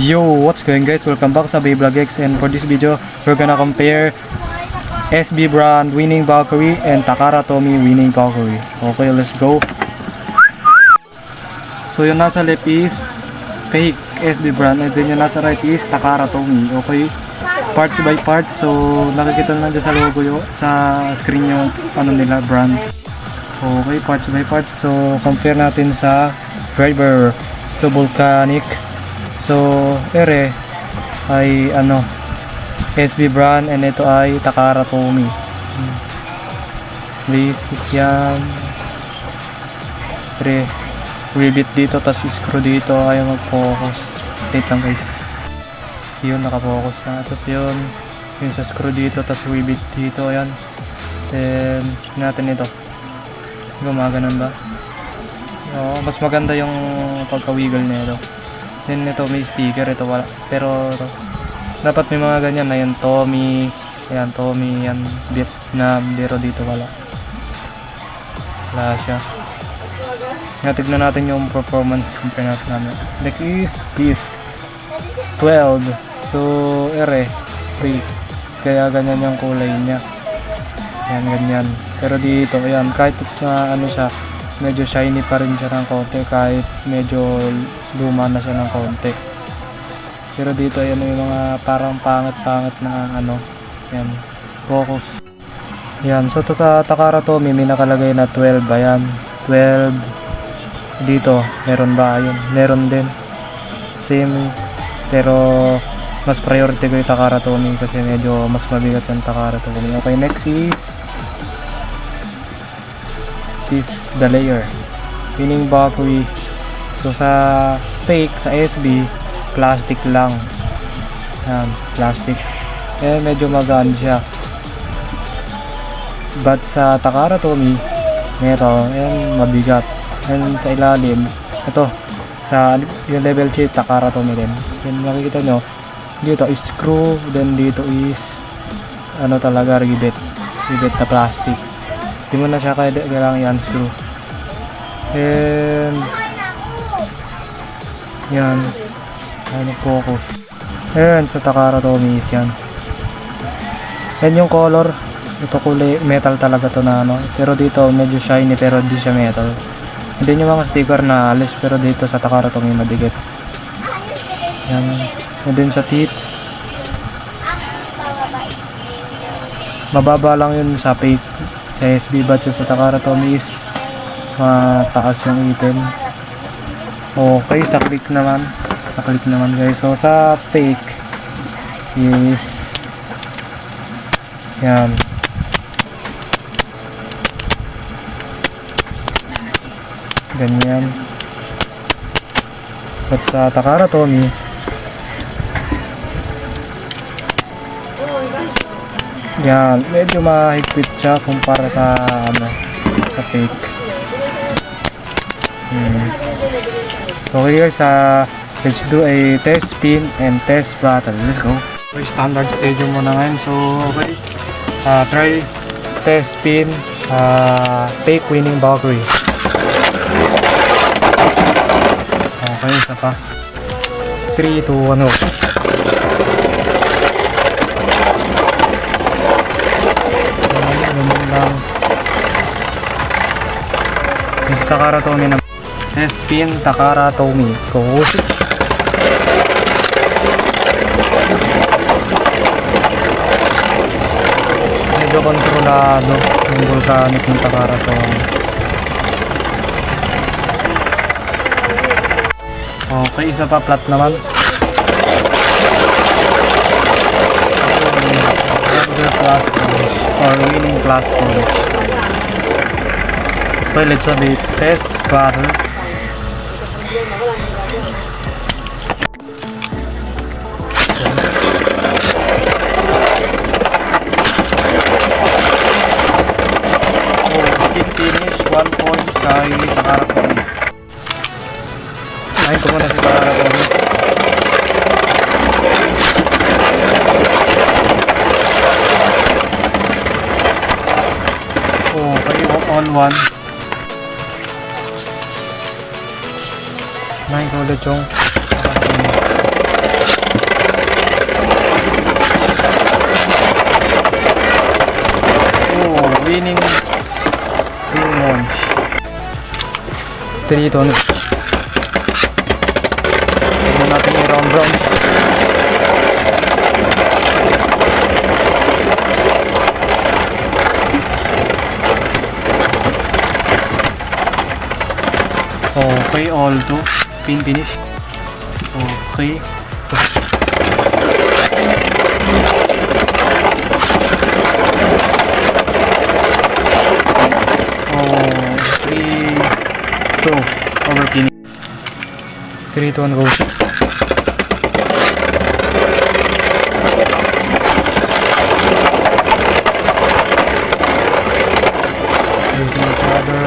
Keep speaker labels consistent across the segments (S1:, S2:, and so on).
S1: Yo, what's going guys? Welcome back sa Vlog X, and for this video, we're gonna compare SB brand winning Valkyrie and Takara Tomy winning Valkyrie. Okay, let's go. So yung nasa left is fake SB brand, and then yung nasa right is Takara Tomy. Okay, parts by parts. So nakikita na dyan sa logo yung sa screen yung ano nila brand. Okay, parts by parts. So compare natin sa driver. So volcanic. So, ere ay ano SB brand, and ito ay Takara Tomy. Please, yan. Pre, rivet dito, tas screw dito, ayaw mag-focus. Wait lang guys. Yun, nakafocus na. Tapos yun, yung sa screw dito, tas rivet dito, ayan. Then, natin ito. Gumaganon ba? Oo, mas maganda yung pagka-wiggle nito. Then ito may sticker, ito wala. Pero dapat may mga ganyan na yan, Tomy, ayan, Tomy, yan, Vietnam, pero dito wala. Wala siya. Tignan natin yung performance compare natin. Like is this 12. So, ere, free. Kaya ganyan yung kulay niya. Ayan, ganyan. Pero dito, ayan, kahit ano siya, medyo shiny pa rin siya ng konti kahit medyo luma na siya ng konti. Pero dito ayan yung mga parang pangit na ano, yan, focus. Yan, so Takara Tomy may nakalagay na 12, ayan, 12. Dito, meron ba? Ayun, meron din. Same, pero mas priority ko yung Takara Tomy kasi medyo mas mabigat yung Takara Tomy. Okay, next is the layer winning Valkyrie. So sa fake, sa SB, plastic lang. Yan, plastic. Eh medyo magaan siya. But sa Takara Tomy, ito, yan, mabigat. And sa ilalim, ito, sa yung level sheet, Takara Tomy din. Yan, makikita nyo, dito is screw, then dito is ano talaga, rivet na plastic. Di mo na siya kailangan i-unscrew. And yan, ano, focus. Ayan, sa Takara Tomy yan. Yan yung color. Ito kulay metal talaga to na ano. Pero dito medyo shiny pero di siya metal. Hindi yung mga sticker na alis, pero dito sa Takara Tomy madikit. Yan. And then sa teeth, mababa lang yun sa fake. Sa SB batch sa Takara Tomy is mataas yung item. Okay, sa click naman guys. So sa fake is yan, ganyan. At sa Takara Tomy yan, medyo mahigpit siya kumpara sa ano, sa fake. Okay guys, let's do a test spin and test battle. Let's go. Okay, standard stadium muna ngayon. So okay, try test spin fake winning Valkyrie. Okay, isa pa. 3, 2, 1, go. Takara Tomy na test spin, Takara Tomy. Go. Medyo kontrolado yung volcanic ng Takara Tomy. Okay, isa pa flat naman. Plus or winning plus polish. Okay, let's have a test battle. Finish 1 point sa Takara Tomy. Ay, ko muna si Takara Tomy. Okay, all one. Nahin ko ulit yung winning launch. 3 tons. Tignan natin yung round round. Okay, all to spin finish. Okay. Oh, 3, 2, over finish. 3, 2, 1, go. Using each other.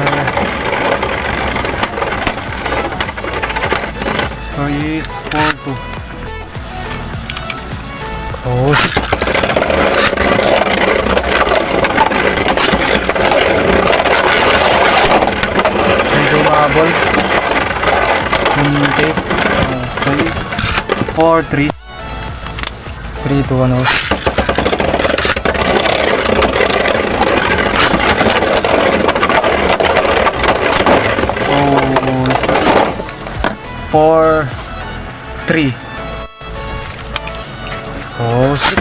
S1: Score is 4-2. Close. Medyo mahabol. Hindi. Okay. 4-3. 3-2, ano. Oh, 4-3. Close.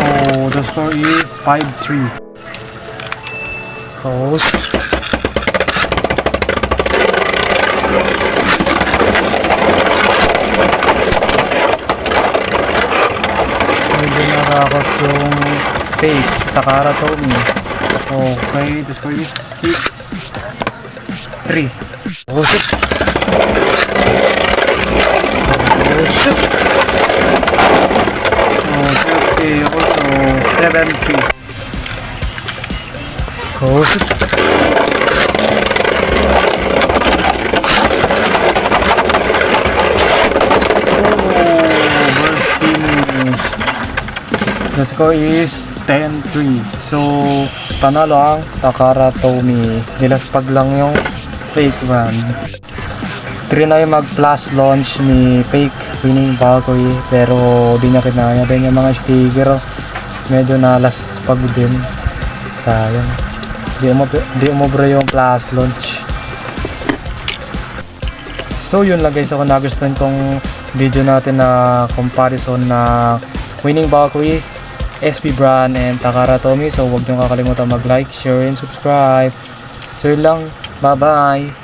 S1: Oh, the score is 5-3. Close. Medyo nakakot yung fake sa Takara Tomy. Okay, the score is 6-3. Oh shit! Oh shit! Okay, also 7-3. Oh shit! Burst finish. The score is 10-3. So, panalo ang Takara Tomy. Nilaspag lang yung fake man. Try na yung mag-flash launch ni fake winning Valkyrie, pero di niya kinaya din yung mga sticker. Medyo nalaspag din. Sayang. Di umobra yung flash launch. So yun lang guys, ako nagustuhan tong video natin na comparison na winning Valkyrie, SP Brand and Takara Tomy. So huwag nyo kakalimutan mag-like, share and subscribe. So yun lang. Bye bye!